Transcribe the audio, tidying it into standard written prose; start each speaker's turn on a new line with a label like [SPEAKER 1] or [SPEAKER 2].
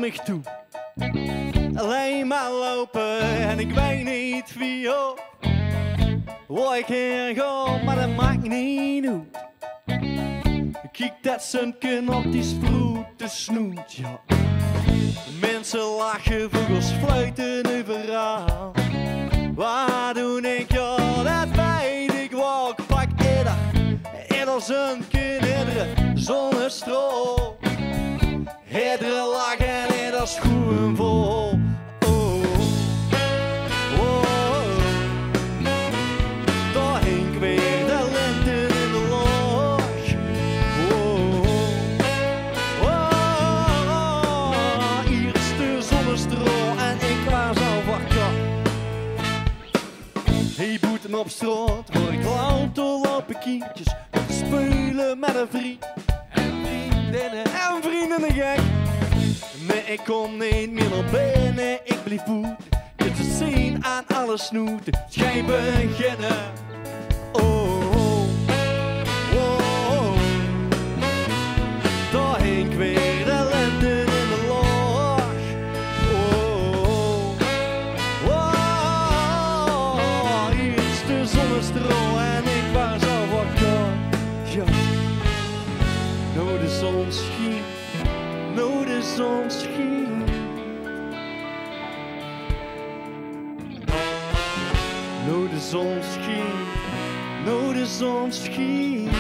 [SPEAKER 1] me toe. Alleen maar lopen en ik weet niet wie op. Waar ik heen ga, maar dat maakt niet uit. Kijk dat sunken op die sproete snoet, ja. Mensen lachen, vogels fluiten overal. Waar doe ik, ja, dat weet ik wel. Ik pak ieder sunken, iedere zonnestraal. Iedere lach en ieder schoen vol. Oh, oh, oh. Daar hing weer de lente in de loch. Oh, oh, oh. Hier is de zonnestraal en ik was al wakker. Hey, boeten op straat, waar ik louter lopen kindjes spelen met een vriend. En vrienden gek. Nee, ik kom niet meer naar binnen, ik blijf voeten. Je te zien aan alle snoeten, schijn beginnen. Oh, oh, oh, oh. Daar hing weer de lente in de loch. Oh, oh, oh. Hier is de zonnestraal en ik was al wakker. Ja. Nou de zon scheen, nou de zon scheen. Nou de zon scheen, nou de zon scheen.